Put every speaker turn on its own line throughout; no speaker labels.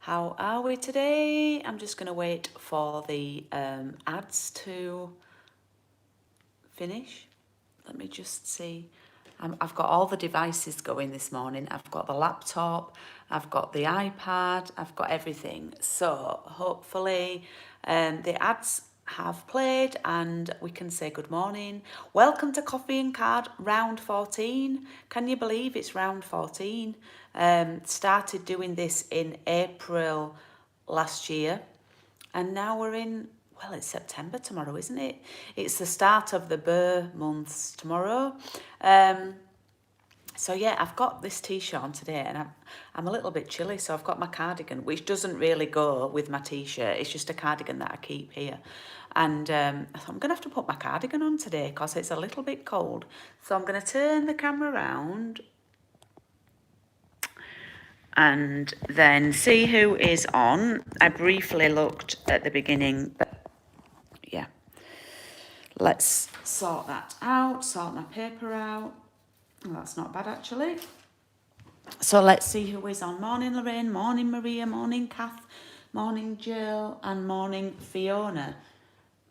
How are we today? I'm just going to wait for the ads to finish. Let me just see. I've got all the devices going this morning. I've got the laptop, I've got the iPad, I've got everything. So hopefully the ads have played and we can say good morning. Welcome to Coffee and Card round 14. Can you believe it's round 14? Started doing this in April last year and now we're in, well, it's September tomorrow, isn't it? It's the start of the Burr months tomorrow. So yeah, I've got this t-shirt on today and I'm a little bit chilly, so I've got my cardigan, which doesn't really go with my t-shirt. It's just a cardigan that I keep here. And I thought I'm going to have to put my cardigan on today because it's a little bit cold. So I'm going to turn the camera around and then see who is on. I briefly looked at the beginning, but yeah. Let's sort that out, sort my paper out. Well, that's not bad actually. So let's see who is on. Morning Lorraine, morning Maria, morning Kath, morning Jill, and morning Fiona.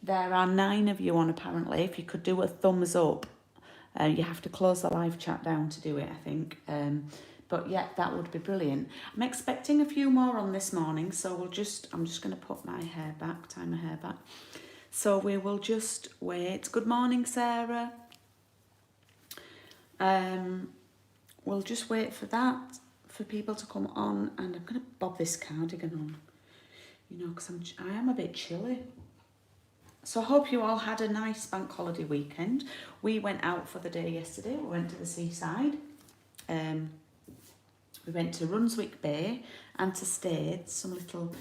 There are 9 of you on apparently. If you could do a thumbs up. You have to close the live chat down to do it, I think. But yeah, that would be brilliant. I'm expecting a few more on this morning, so I'm just going to put my hair back, tie my hair back. So we will just wait. Good morning, Sarah. We'll just wait for that, for people to come on, and I'm going to bob this cardigan on, because I am a bit chilly. So I hope you all had a nice bank holiday weekend. We went out for the day yesterday. We went to the seaside. We went to Runswick Bay and to Stade, some little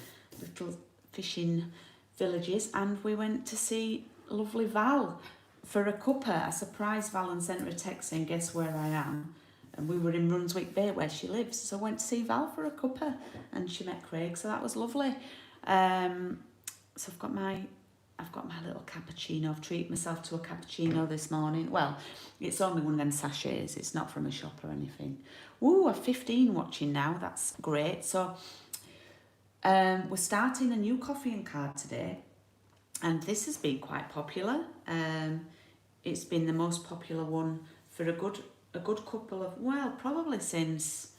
fishing villages, and we went to see lovely Val for a cuppa. I surprised Val and sent her a text saying, guess where I am? And we were in Runswick Bay where she lives. So I went to see Val for a cuppa and she met Craig, so that was lovely. So I've got my little cappuccino. I've treated myself to a cappuccino this morning. Well, it's only one of them sachets. It's not from a shop or anything. Ooh, a 15 watching now. That's great. So we're starting a new coffee and card today. And this has been quite popular. It's been the most popular one for a good couple of, well, probably since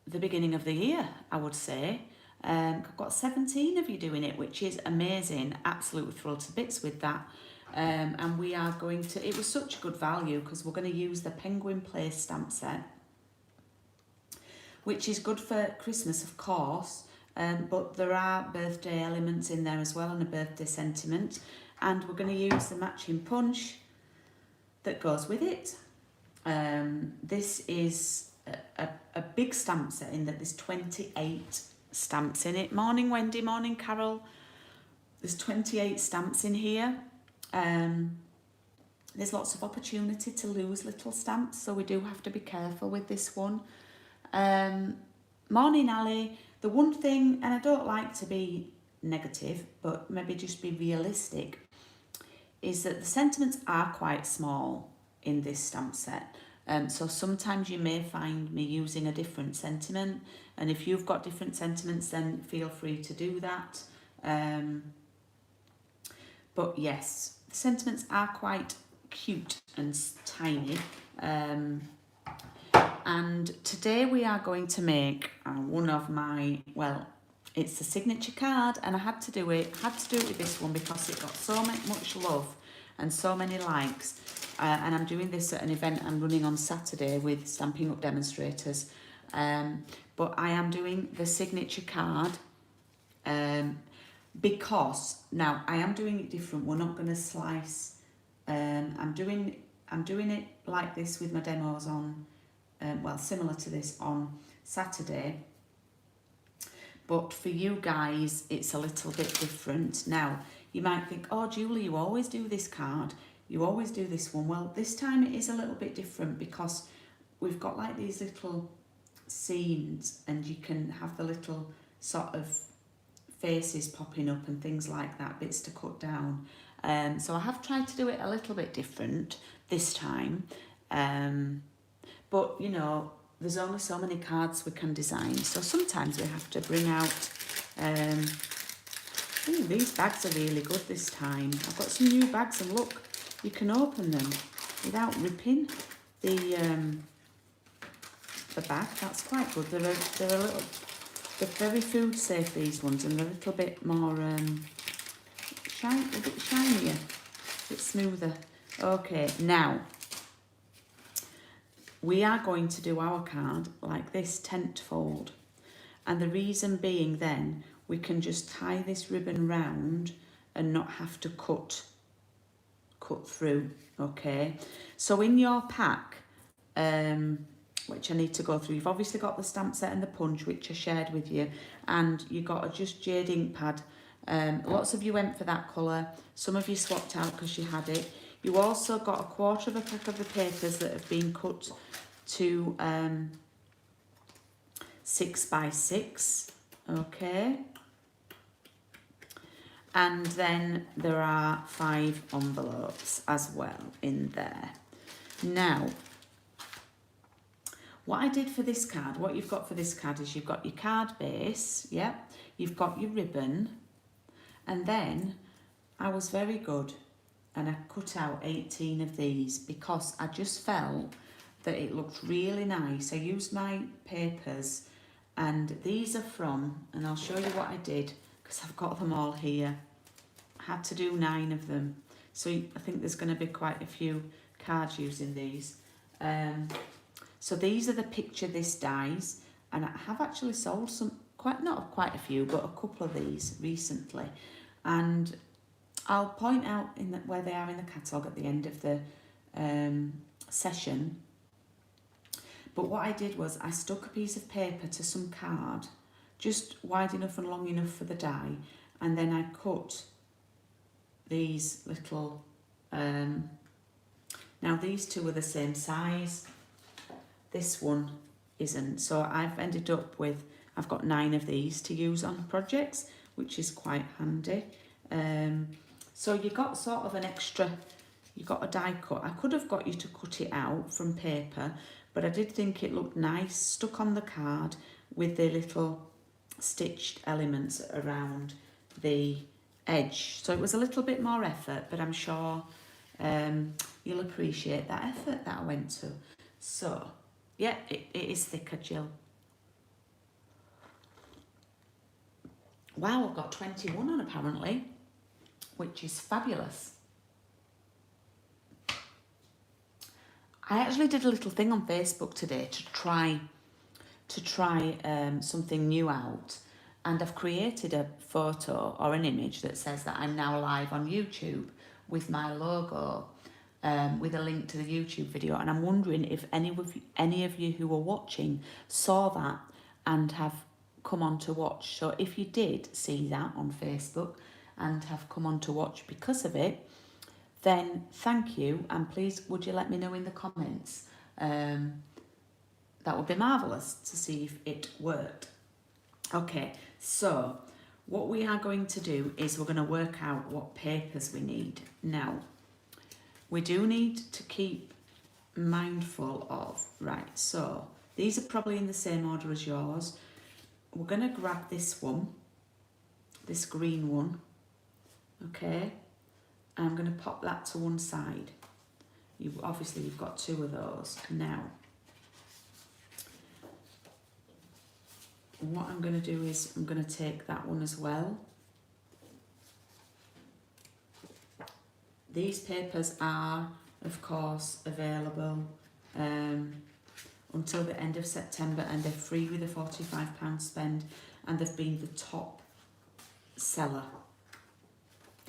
the beginning of the year, I would say. I've got 17 of you doing it, which is amazing. Absolutely thrilled to bits with that. And we are going to, it was such a good value because we're going to use the Penguin Place stamp set, which is good for Christmas, of course. But there are birthday elements in there as well and a birthday sentiment. And we're going to use the matching punch that goes with it. This is a big stamp set in that there's 28 stamps in it. Morning Wendy, morning Carol. There's 28 stamps in here. There's lots of opportunity to lose little stamps, so we do have to be careful with this one. Morning Ali. The one thing, and I don't like to be negative, but maybe just be realistic, is that the sentiments are quite small in this stamp set. So sometimes you may find me using a different sentiment, and if you've got different sentiments, then feel free to do that. But yes, the sentiments are quite cute and tiny. And today we are going to make one of my, well, it's a signature card, and I had to do it with this one because it got so much love and so many likes. And I'm doing this at an event I'm running on Saturday with Stampin Up demonstrators. But I am doing the signature card because now I am doing it different. We're not going to slice. I'm doing it like this with my demos on. Well, similar to this on Saturday. But for you guys, it's a little bit different. Now, you might think, oh, Julie, you always do this card. You always do this one. Well, this time it is a little bit different because we've got like these little scenes and you can have the little sort of faces popping up and things like that, bits to cut down. So I have tried to do it a little bit different this time. But, there's only so many cards we can design, so sometimes we have to bring out, ooh, these bags are really good this time. I've got some new bags, and look, you can open them without ripping the bag. That's quite good. They're very food safe, these ones, and they're a little bit more a bit shinier, a bit smoother. Okay, now we are going to do our card like this, tent fold, and the reason being then we can just tie this ribbon round and not have to cut through. Okay, so in your pack, which I need to go through, you've obviously got the stamp set and the punch, which I shared with you, and you got a just jade ink pad. Lots of you went for that colour, some of you swapped out because you had it. You also got a quarter of a pack of the papers that have been cut to 6 by 6, okay, and then there are 5 envelopes as well in there. Now, what I did for this card, what you've got for this card is you've got your card base, yeah, you've got your ribbon, and then I was very good and I cut out 18 of these because I just felt that it looked really nice. I used my papers, and these are from, and I'll show you what I did because I've got them all here. I had to do 9 of them, so I think there's going to be quite a few cards using these. So these are the Picture This dies, and I have actually sold some, not quite a few, but a couple of these recently, and I'll point out where they are in the catalogue at the end of the session. But what I did was I stuck a piece of paper to some card, just wide enough and long enough for the die, and then I cut these little, now these two are the same size, this one isn't, so I've ended up with, I've got 9 of these to use on projects, which is quite handy. So you got sort of an extra, you got a die cut. I could have got you to cut it out from paper, but I did think it looked nice stuck on the card with the little stitched elements around the edge. So it was a little bit more effort, but I'm sure you'll appreciate that effort that I went to. So yeah, it is thicker, Jill. Wow, I've got 21 on apparently, which is fabulous. I actually did a little thing on Facebook today to try something new out, and I've created a photo or an image that says that I'm now live on YouTube with my logo, with a link to the YouTube video, and I'm wondering if any of you who were watching saw that and have come on to watch. So if you did see that on Facebook and have come on to watch because of it, then thank you, and please would you let me know in the comments. That would be marvellous to see if it worked. Okay, so what we are going to do is we're going to work out what papers we need. Now, we do need to keep mindful of, right, so these are probably in the same order as yours. We're going to grab this one, this green one, okay? I'm going to pop that to one side. Obviously you've got 2 of those. Now, what I'm going to do is I'm going to take that one as well. These papers are, of course, available until the end of September, and they're free with a £45 spend, and they've been the top seller.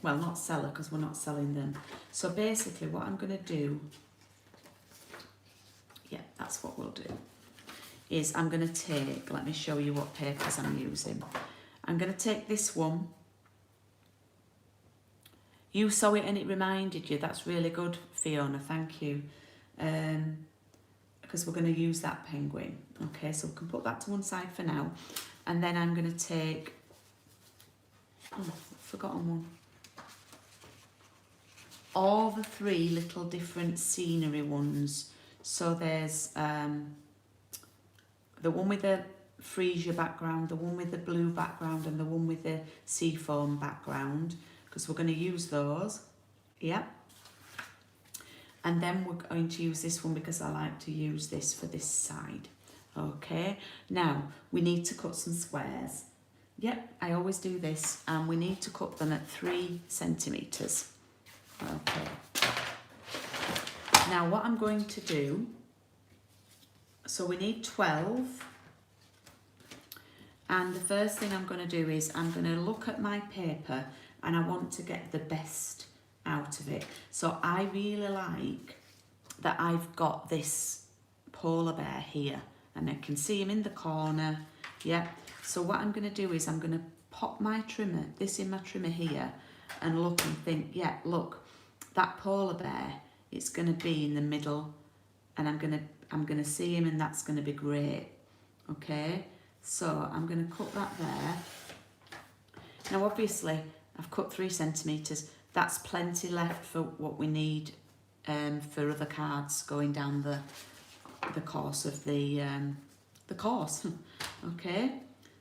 Well, not seller because we're not selling them. So basically what I'm going to do, yeah, that's what we'll do, is I'm going to take, let me show you what papers I'm using. I'm going to take this one. You saw it and it reminded you. That's really good, Fiona, thank you. Because we're going to use that penguin. Okay, so we can put that to one side for now. And then I'm going to take, oh, I've forgotten one. All the 3 little different scenery ones. So there's the one with the freesia background, the one with the blue background, and the one with the seafoam background, because we're going to use those. Yep. And then we're going to use this one because I like to use this for this side. Okay, now we need to cut some squares. Yep, I always do this, and we need to cut them at 3 centimetres. Okay. Now what I'm going to do, so we need 12. And the first thing I'm going to do is I'm going to look at my paper and I want to get the best out of it. So I really like that I've got this polar bear here and I can see him in the corner. Yeah. So what I'm going to do is I'm going to pop my trimmer, this in my trimmer here, and look and think, yeah, look, that polar bear, it's going to be in the middle and I'm going to see him and that's going to be great. Okay. So I'm going to cut that there. Now obviously I've cut 3 centimetres. That's plenty left for what we need for other cards going down the course of the course. Okay,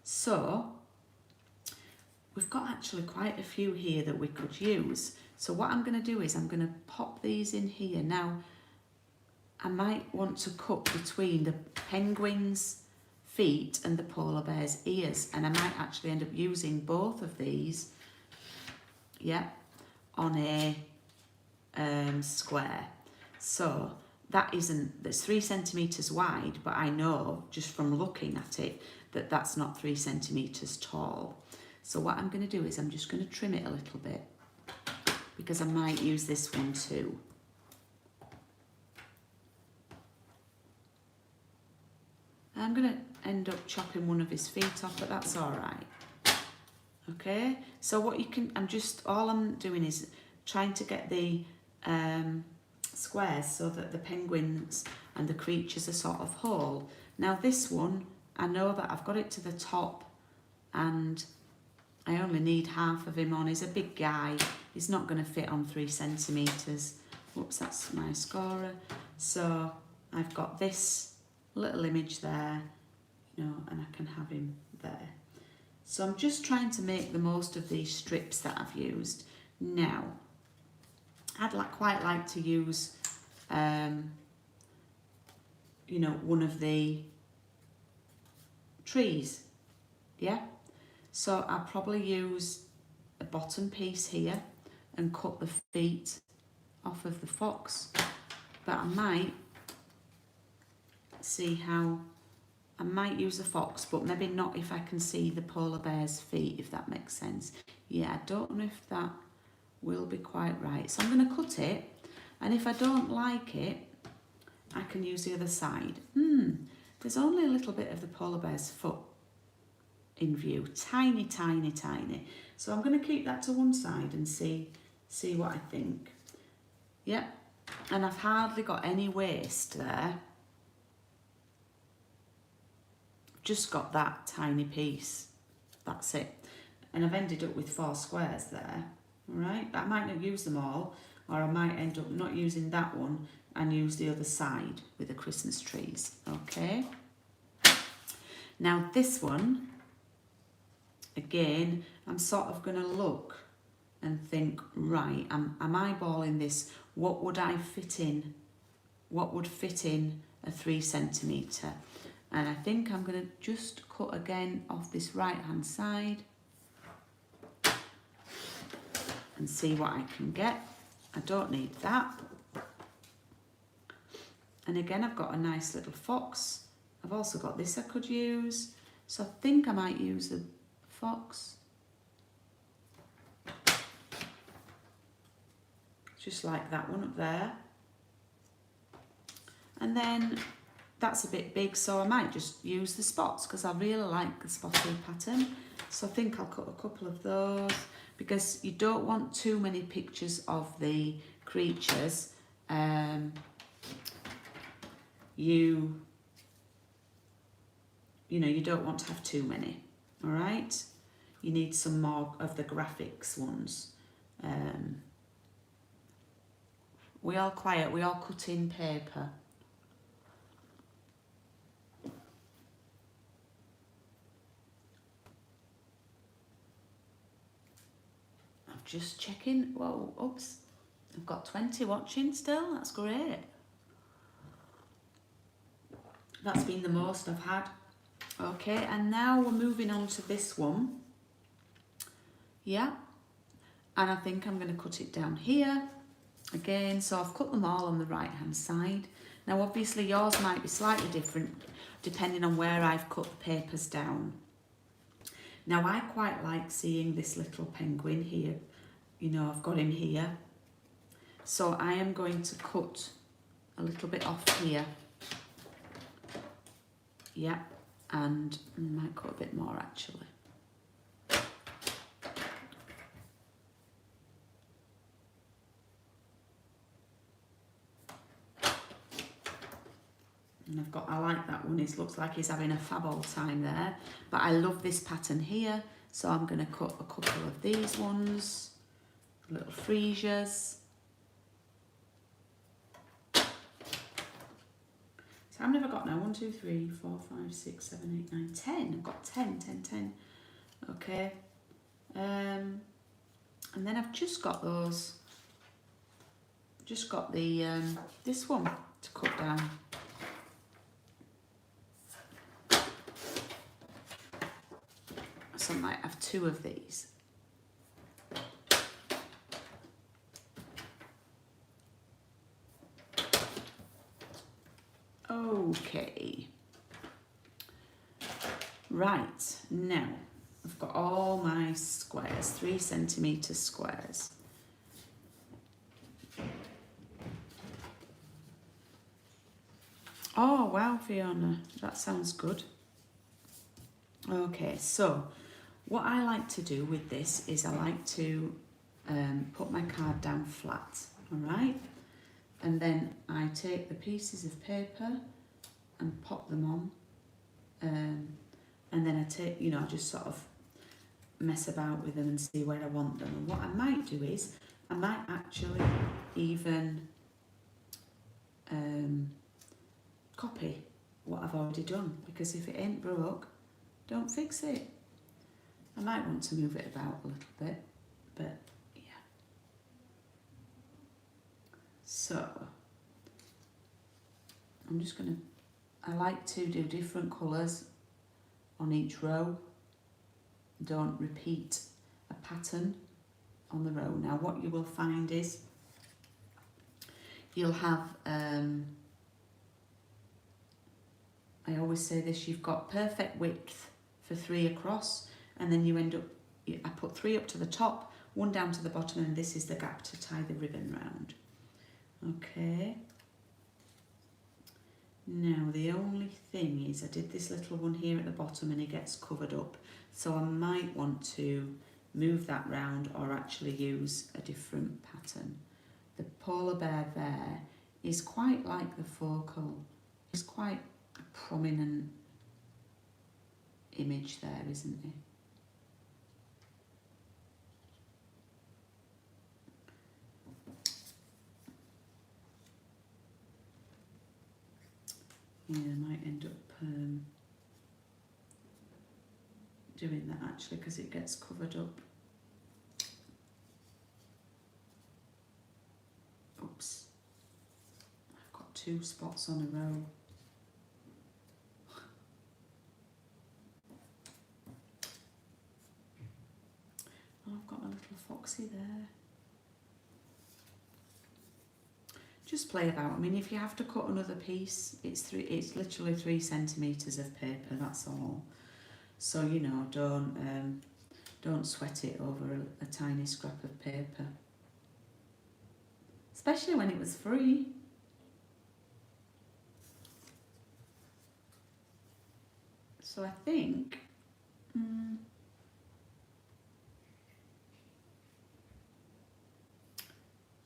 so we've got actually quite a few here that we could use. So what I'm going to do is I'm going to pop these in here. Now I might want to cut between the penguin's feet and the polar bear's ears, and I might actually end up using both of these, yeah, on a square. So that's 3 centimetres wide, but I know just from looking at it that that's not 3 centimetres tall. So what I'm going to do is I'm just going to trim it a little bit because I might use this one too. I'm going to end up chopping one of his feet off, but that's all right. Okay, so what you can, all I'm doing is trying to get the squares so that the penguins and the creatures are sort of whole. Now this one, I know that I've got it to the top and I only need half of him on. He's a big guy. He's not going to fit on 3 centimetres. Whoops, that's my scorer. So I've got this little image there, you know, and I can have him there. So I'm just trying to make the most of these strips that I've used. Now, I'd quite like to use, you know, one of the trees, yeah? So I'll probably use a bottom piece here and cut the feet off of the fox. But I might see how, I might use a fox, but maybe not if I can see the polar bear's feet, if that makes sense. Yeah, I don't know if that will be quite right. So I'm going to cut it, and if I don't like it, I can use the other side. There's only a little bit of the polar bear's foot in view, tiny, tiny, tiny. So I'm going to keep that to one side and see what I think. Yep, and I've hardly got any waste there. Just got that tiny piece, that's it. And I've ended up with 4 squares there, all right? I might not use them all, or I might end up not using that one and use the other side with the Christmas trees, okay? Now this one, again, I'm sort of gonna look and think, right, I'm eyeballing this, what would I fit in? What would fit in a 3 centimetre? And I think I'm going to just cut again off this right hand side and see what I can get. I don't need that. And again, I've got a nice little fox. I've also got this I could use. So I think I might use the fox. Just like that one up there. And then that's a bit big, so I might just use the spots because I really like the spotty pattern. So I think I'll cut a couple of those because you don't want too many pictures of the creatures. You know, you don't want to have too many, all right? You need some more of the graphics ones. We all quiet, we all cut in paper. just checking. Whoa, oops. I've got 20 watching still. That's great. That's been the most I've had. Okay, and now we're moving on to this one. Yeah. And I think I'm going to cut it down here. Again, so I've cut them all on the right hand side. Now obviously yours might be slightly different depending on where I've cut the papers down. Now I quite like seeing this little penguin here. You know, I've got him here. So I am going to cut a little bit off here. Yeah, and I might cut a bit more actually. And I like that one. It looks like he's having a fab old time there. But I love this pattern here. So I'm going to cut a couple of these ones. Little freesias. So I've never got now. 1, 2, 3, 4, 5, 6, 7, 8, 9, 10. I've got 10, 10, 10. Okay. And then I've just got those. Just got the this one to cut down. So I might have 2 of these. Okay. Right, now I've got all my squares, 3 centimetre squares. Oh wow, Fiona, that sounds good. Okay, so what I like to do with this is I like to put my card down flat, all right? And then I take the pieces of paper and pop them on. And then I take, you know, I just sort of mess about with them and see where I want them. And what I might do is, I might actually even copy what I've already done, because if it ain't broke, don't fix it. I might want to move it about a little bit, but yeah. So, I'm just going to, I like to do different colours on each row. Don't repeat a pattern on the row. Now what you will find is, you'll have, I always say this, you've got perfect width for 3 across, and then you end up, I put 3 up to the top, 1 down to the bottom, and this is the gap to tie the ribbon round. Okay. Now the only thing is, I did this little one here at the bottom and it gets covered up, so I might want to move that round or actually use a different pattern. The polar bear there is quite like the focal. It's quite a prominent image there, isn't it? Yeah, I might end up doing that actually, because it gets covered up. Oops, I've got 2 spots on a row. Oh, I've got my little foxy there. Just play about. I mean, if you have to cut another piece, it's literally 3 centimetres of paper, that's all. So, you know, don't sweat it over a tiny scrap of paper. Especially when it was free. So I think,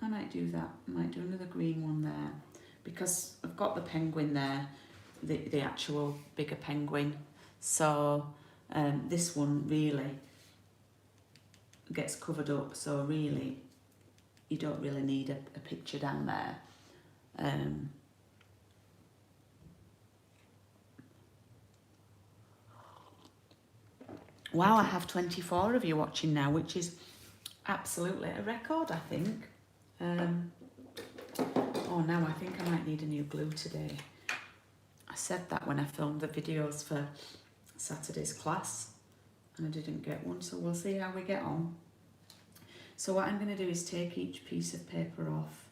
I might do that. I might do another green one there, because I've got the penguin there, the actual bigger penguin. So this one really gets covered up, so really you don't really need a picture down there. Wow, I have 24 of you watching now, which is Absolutely. A record, I think. Oh, now I think I might need a new glue today. I said that when I filmed the videos for Saturday's class and I didn't get one, so we'll see how we get on. So what I'm going to do is take each piece of paper off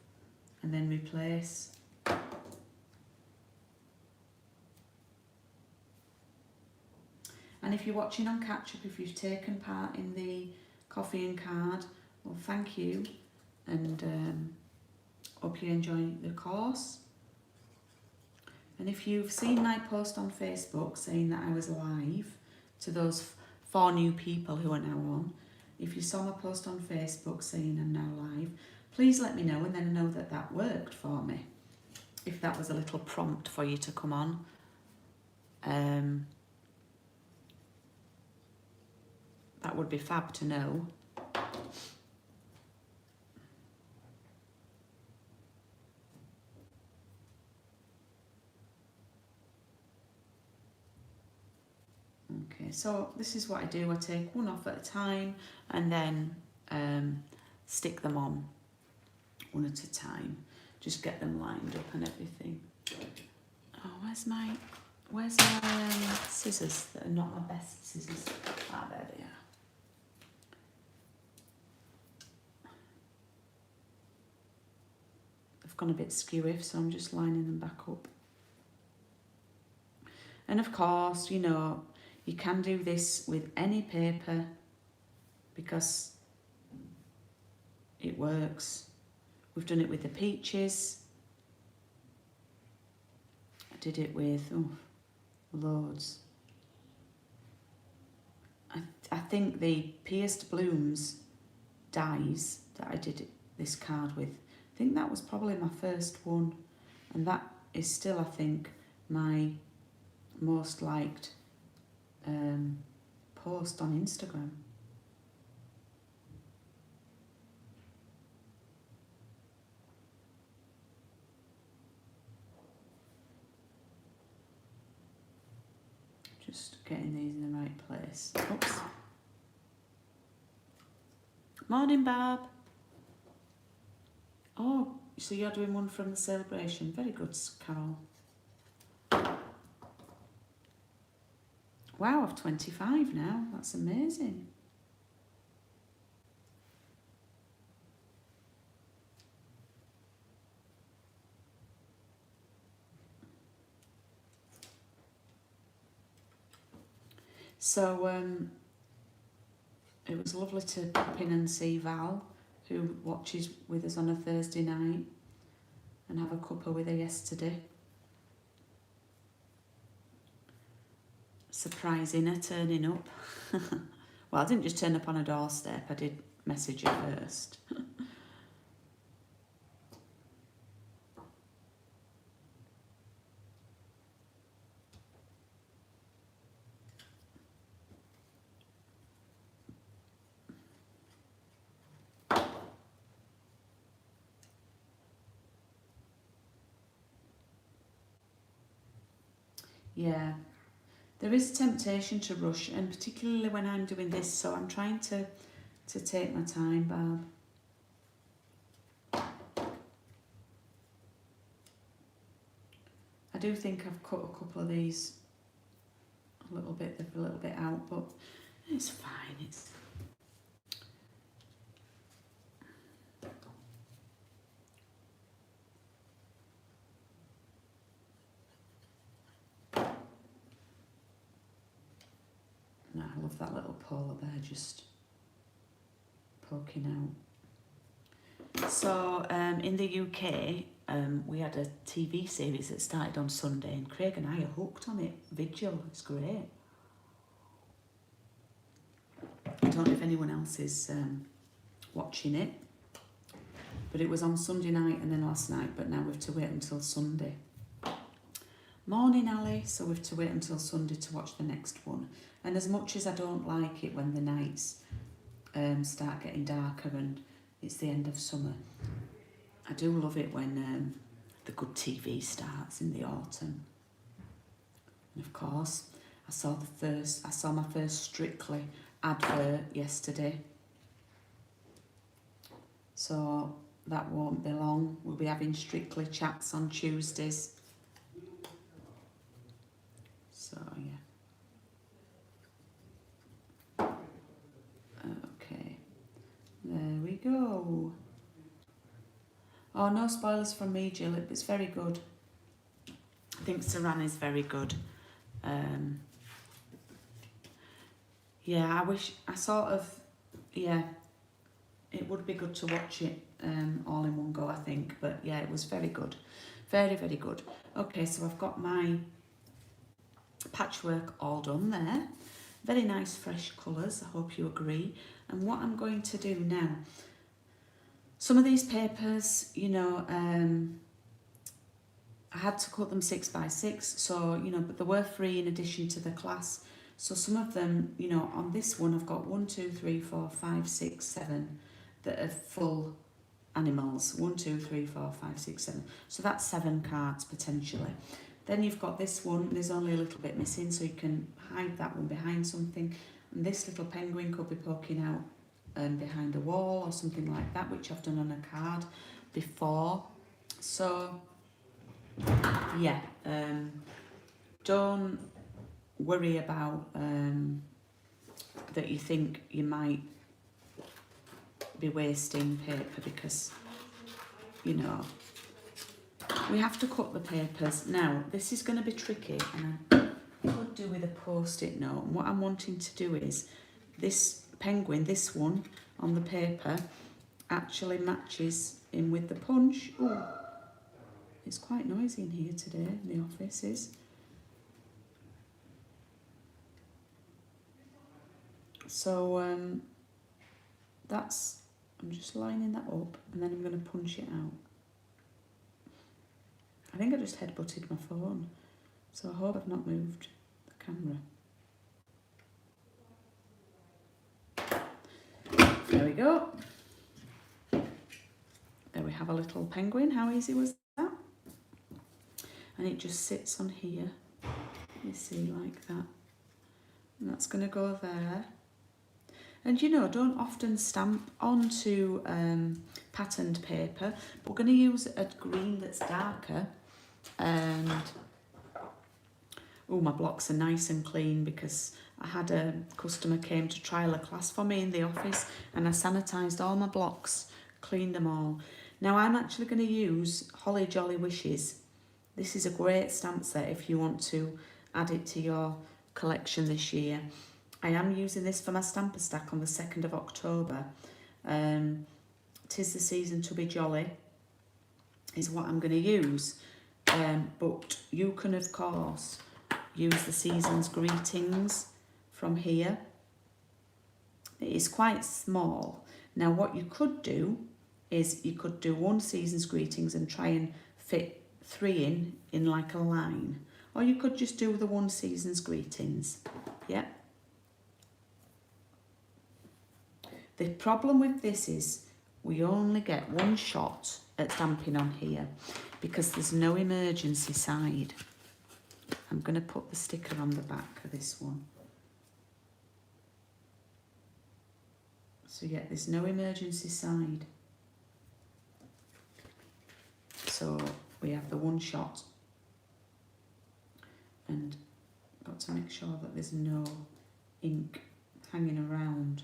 and then replace. And if you're watching on catch up, if you've taken part in the coffee and card, well, thank you, and hope you enjoy the course. And if you've seen my post on Facebook saying that I was live, to those 4 new people who are now on, if you saw my post on Facebook saying I'm now live, please let me know, and then I know that that worked for me. If that was a little prompt for you to come on. That would be fab to know. Okay, so this is what I do. I take one off at a time and then stick them on one at a time. Just get them lined up and everything. Oh, where's my scissors that are not my best scissors? Ah, there they are. They've gone a bit skewy, so I'm just lining them back up. And of course, you know, you can do this with any paper because it works. We've done it with the peaches. I did it with loads. I think the pierced blooms dies that I did this card with, I think that was probably my first one, and that is still, I think, my most liked post on Instagram. Just getting these in the right place. Oops. Morning, Barb. Oh, so you're doing one from the celebration. Very good, Carol. Wow, I've 25 now. That's amazing. So it was lovely to pop in and see Val, who watches with us on a Thursday night, and have a cuppa with her yesterday. Surprising her turning up. Well, I didn't just turn up on her doorstep, I did message her first. Yeah, there is temptation to rush, and particularly when I'm doing this, so I'm trying to take my time, Barb. I do think I've cut a couple of these a little bit out, but it's fine. It's no, I love that little polar bear just poking out. So in the UK, we had a TV series that started on Sunday, and Craig and I are hooked on it. Vigil, it's great. I don't know if anyone else is watching it, but it was on Sunday night and then last night, but now we have to wait until Sunday. Morning, Ali. So we have to wait until Sunday to watch the next one. And as much as I don't like it when the nights start getting darker and it's the end of summer, I do love it when the good TV starts in the autumn. And of course, I saw my first Strictly advert yesterday. So that won't be long. We'll be having strictly chats on Tuesdays. So yeah. Okay. There we go. Oh, no spoilers from me, Jill. It's very good. I think Saran is very good. Yeah, yeah, it would be good to watch it all in one go, I think. But yeah, it was very good. Very, very good. Okay, so I've got my patchwork all done there. Very nice fresh colours, I hope you agree. And what I'm going to do now, some of these papers, you know, I had to cut them 6 by 6, so, you know, but they were free in addition to the class. So some of them, you know, on this one I've got 1, 2, 3, 4, 5, 6, 7 that are full animals. 1, 2, 3, 4, 5, 6, 7. So that's 7 cards potentially. Then you've got this one, there's only a little bit missing, so you can hide that one behind something. And this little penguin could be poking out behind a wall or something like that, which I've done on a card before. So yeah, don't worry about that you think you might be wasting paper, because, you know, we have to cut the papers. Now, this is going to be tricky, and I could do with a post-it note. And what I'm wanting to do is, this penguin, this one on the paper, actually matches in with the punch. Oh, it's quite noisy in here today, in the office is. So I'm just lining that up, and then I'm going to punch it out. I think I just headbutted my phone, so I hope I've not moved the camera. There we go. There we have a little penguin. How easy was that? And it just sits on here, you see, like that. And that's going to go there. And you know, don't often stamp onto patterned paper. We're going to use a green that's darker. And oh, my blocks are nice and clean, because I had a customer came to trial a class for me in the office, and I sanitised all my blocks, cleaned them all. Now I'm actually going to use Holly Jolly Wishes. This is a great stamp set if you want to add it to your collection this year. I am using this for my stamper stack on the 2nd of October. 'Tis the season to be jolly is what I'm going to use. But you can, of course, use the season's greetings from here. It is quite small. Now, what you could do is you could do 1 season's greetings and try and fit 3 in like a line. Or you could just do the 1 season's greetings. Yeah. The problem with this is we only get 1 shot at stamping on here, because there's no emergency side. I'm going to put the sticker on the back of this one. So yeah, there's no emergency side. So we have the 1 shot. And got to make sure that there's no ink hanging around,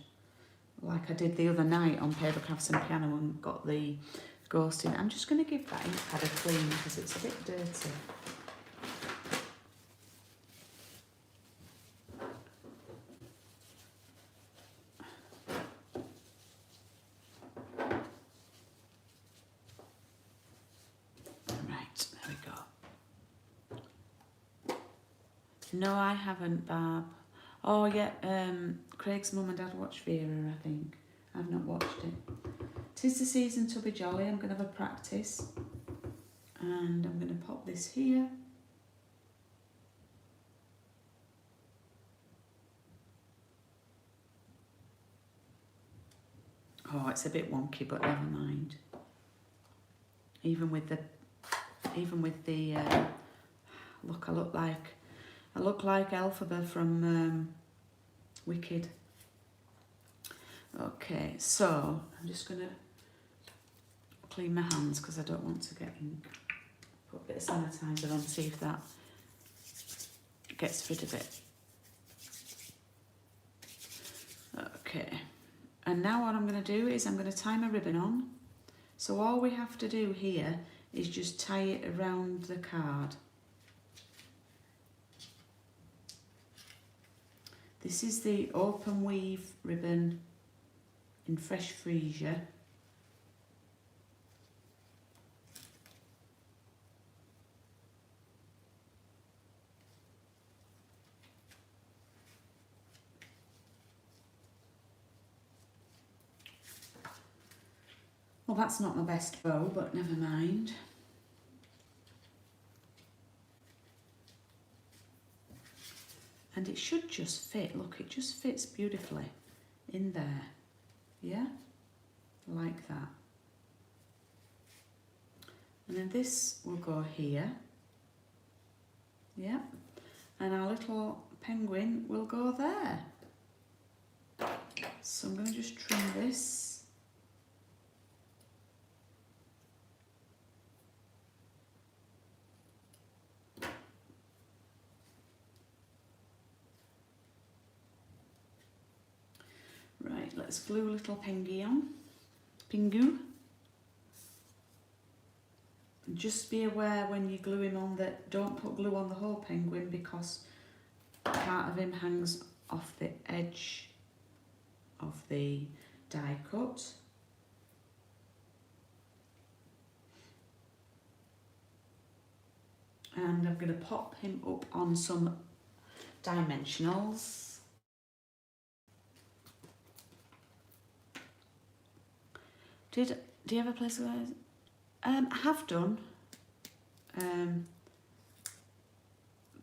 like I did the other night on Paper Crafts and Piano and got the ghost in. I'm just going to give that ink pad a clean, because it's a bit dirty. Right, there we go. No, I haven't, Barb. Oh yeah, Craig's mum and dad watched Vera, I think. I've not watched it. 'Tis the season to be jolly. I'm going to have a practice. And I'm going to pop this here. Oh, it's a bit wonky, but never mind. Even with the look, I look like Elphaba from Wicked. Okay, so I'm just gonna clean my hands because I don't want to get ink. Put a bit of sanitizer on, see if that gets rid of it. Okay, and now what I'm going to do is I'm going to tie my ribbon on. So all we have to do here is just tie it around the card. This is the open weave ribbon in Fresh Freesia. Well, that's not my best bow, but never mind. And it should just fit, look, it just fits beautifully in there. Yeah, like that. And then this will go here. Yeah, and our little penguin will go there. So I'm going to just trim this. Right, let's glue little Pengy on. Pingu. And just be aware when you glue him on that don't put glue on the whole penguin because part of him hangs off the edge of the die cut. And I'm going to pop him up on some dimensionals. Do you have a place where I have done,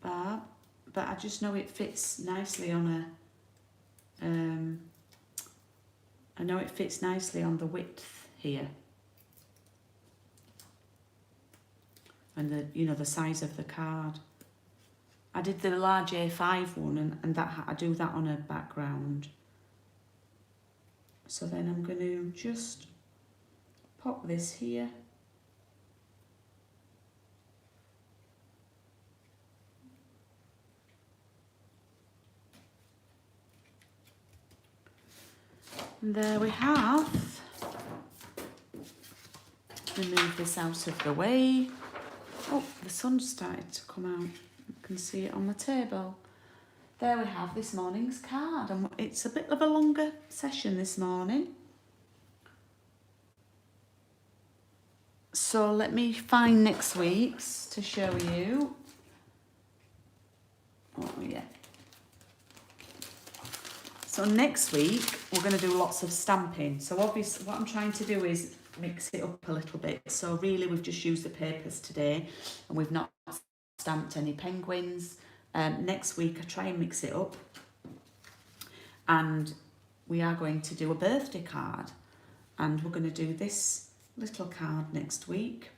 Barb, but I just know it fits nicely on a, I know it fits nicely on the width here. And the, you know, the size of the card. I did the large A5 one and that I do that on a background. So then I'm going to just pop this here. And there we have. Remove this out of the way. Oh, the sun's started to come out. You can see it on the table. There we have this morning's card. And it's a bit of a longer session this morning. So let me find next week's to show you. Oh yeah. So next week we're going to do lots of stamping. So obviously what I'm trying to do is mix it up a little bit. So really we've just used the papers today and we've not stamped any penguins. Next week I try and mix it up. And we are going to do a birthday card. And we're going to do this little card next week.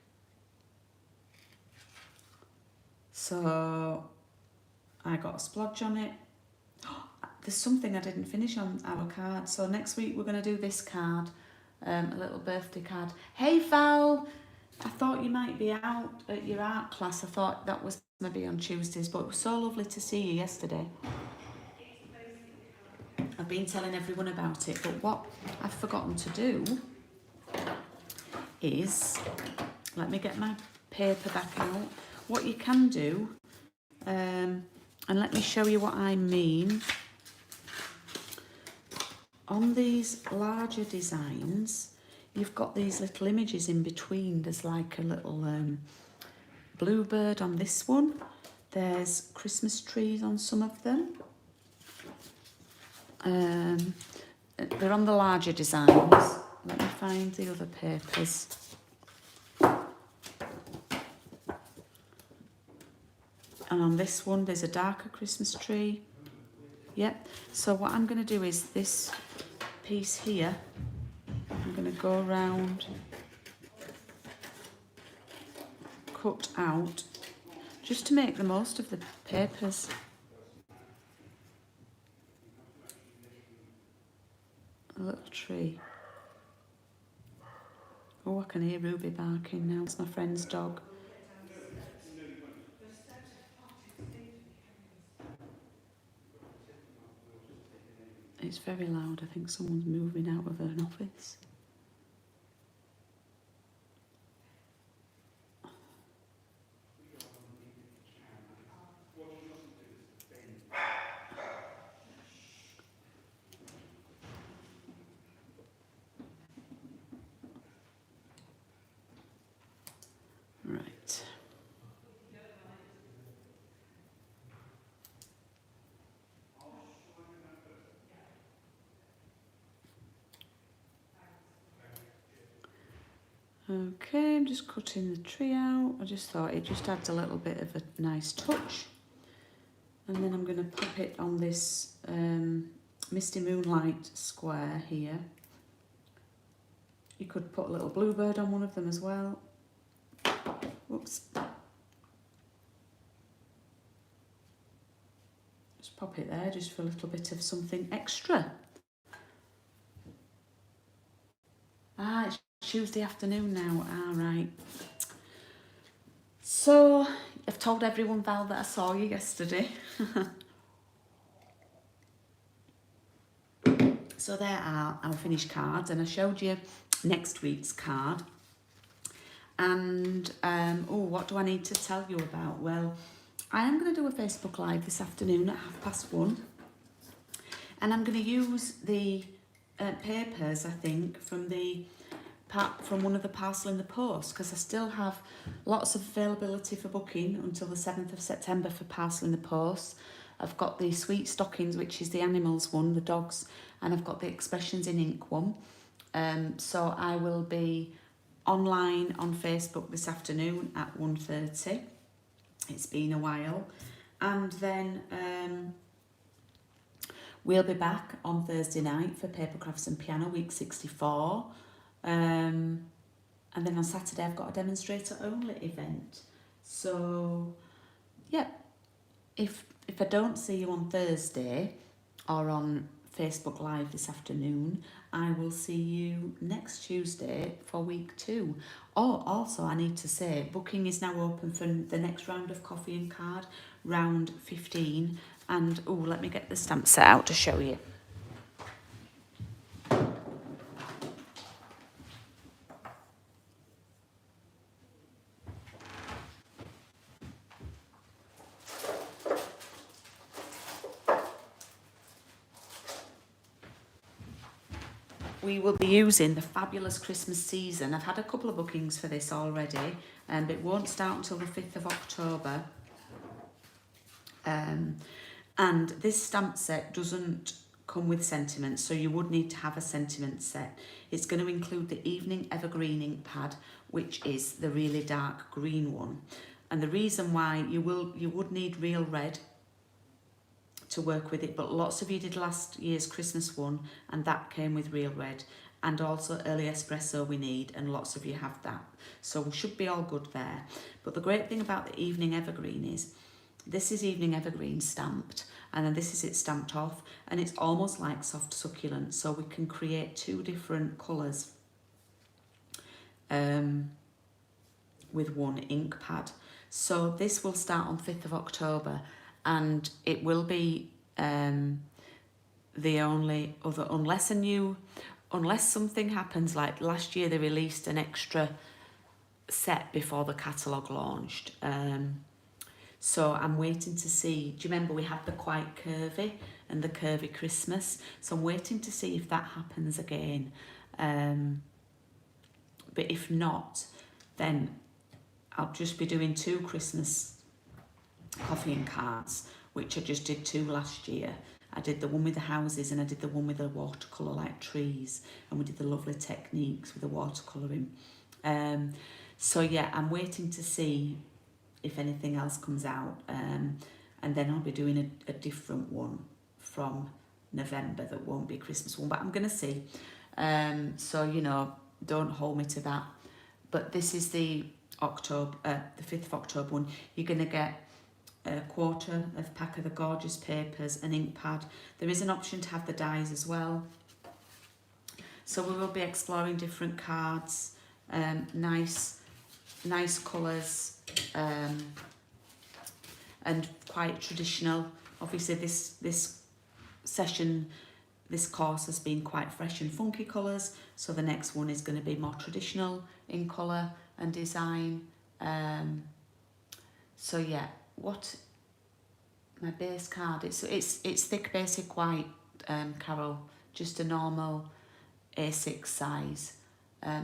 So I got a splodge on it. There's something I didn't finish on our card. So next week we're going to do this card, a little birthday card. Hey Val, I thought you might be out at your art class. I thought that was maybe on Tuesdays, but it was so lovely to see you yesterday. I've been telling everyone about it, but what I've forgotten to do is, let me get my paper back out. What you can do, and let me show you what I mean. On these larger designs, you've got these little images in between. There's like a little bluebird on this one. There's Christmas trees on some of them. They're on the larger designs. Let me find the other papers. And on this one, there's a darker Christmas tree. Yep. So what I'm going to do is this piece here, I'm going to go around, cut out, just to make the most of the papers. A little tree. Oh, I can hear Ruby barking now. It's my friend's dog. It's very loud. I think someone's moving out of an office. Right. Okay, I'm just cutting the tree out. I just thought it just adds a little bit of a nice touch. And then I'm going to pop it on this Misty Moonlight square here. You could put a little bluebird on one of them as well. Whoops. Just pop it there just for a little bit of something extra. Ah, it's Tuesday afternoon now. Ah, right. So, I've told everyone, Val, that I saw you yesterday. So there are our finished cards, and I showed you next week's card. And, oh, what do I need to tell you about? Well, I am going to do a Facebook Live this afternoon at 1:30. And I'm going to use the papers, I think, from one of the parcel in the post, because I still have lots of availability for booking until the 7th of September for parcel in the post. I've got the Sweet Stockings, which is the animals one, the dogs, and I've got the Expressions in Ink one. So I will be online on Facebook this afternoon at 1:30. It's been a while. And then we'll be back on Thursday night for Paper Crafts and Piano, week 64. And then on Saturday I've got a demonstrator only event. So, yeah, if I don't see you on Thursday or on Facebook Live this afternoon, I will see you next Tuesday for week 2. Oh, also I need to say, booking is now open for the next round of coffee and card, round 15. And, oh, let me get the stamp set out to show you. We will be using the Fabulous Christmas Season. I've had a couple of bookings for this already, and it won't start until the 5th of October. And this stamp set doesn't come with sentiments, so you would need to have a sentiment set. It's going to include the Evening Evergreen ink pad, which is the really dark green one. And the reason why you would need real red to work with it, but lots of you did last year's Christmas one, and that came with real red, and also early espresso we need, and lots of you have that, so we should be all good there. But the great thing about the Evening Evergreen is this is Evening Evergreen stamped, and then this is it stamped off, and it's almost like Soft Succulent, so we can create 2 different colours with one ink pad. So this will start on 5th of October, and it will be the only other, unless something happens, like last year they released an extra set before the catalogue launched. So I'm waiting to see, do you remember we had the quite curvy and the curvy Christmas? So I'm waiting to see if that happens again. But if not, then I'll just be doing 2 Christmas coffee and cards, which I just did 2 last year. I did the one with the houses, and I did the one with the watercolour like trees, and we did the lovely techniques with the watercolouring. So yeah, I'm waiting to see if anything else comes out, and then I'll be doing a different one from November that won't be a Christmas one, but I'm going to see. So, you know, don't hold me to that. But this is the 5th of October one. You're going to get a quarter of pack of the gorgeous papers, an ink pad. There is an option to have the dies as well. So we will be exploring different cards nice colours, and quite traditional. Obviously this session, this course has been quite fresh and funky colours, so the next one is going to be more traditional in colour and design. So yeah, what my base card, it's thick basic white, Carol, just a normal A6 size.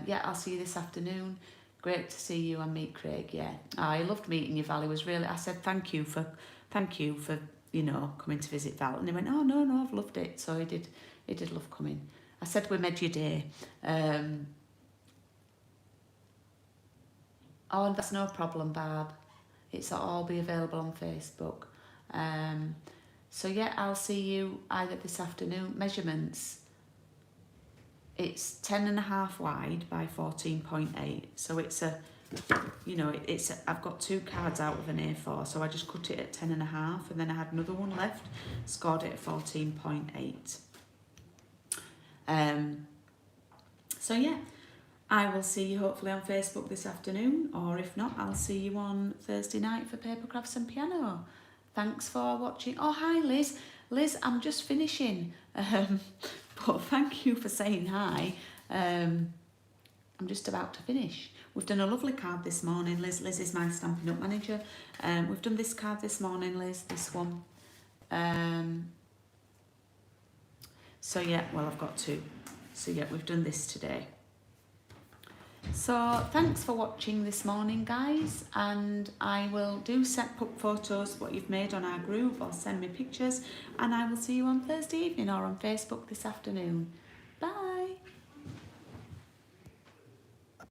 Yeah, I'll see you this afternoon. Great to see you and meet Craig. Yeah, I loved meeting you, Val. It was really, I said thank you for you know, coming to visit Val, and he went, oh no, I've loved it. So he did love coming. I said we made your day. Oh, that's no problem, Barb. It'll all be available on Facebook. So yeah, I'll see you either this afternoon. Measurements, it's 10.5 wide by 14.8. So it's a, you know, I've got 2 cards out of an A4, so I just cut it at 10.5, and then I had another one left, scored it at 14.8. So yeah, I will see you hopefully on Facebook this afternoon, or if not, I'll see you on Thursday night for Paper Crafts and Piano. Thanks for watching. Oh, hi Liz. Liz, I'm just finishing, but thank you for saying hi. I'm just about to finish. We've done a lovely card this morning, Liz. Liz is my Stampin' Up manager. We've done this card this morning, Liz, this one. So yeah, well, I've got 2. So yeah, we've done this today. So thanks for watching this morning, guys, and I will put photos what you've made on our group, or send me pictures, and I will see you on Thursday evening or on Facebook this afternoon. Bye.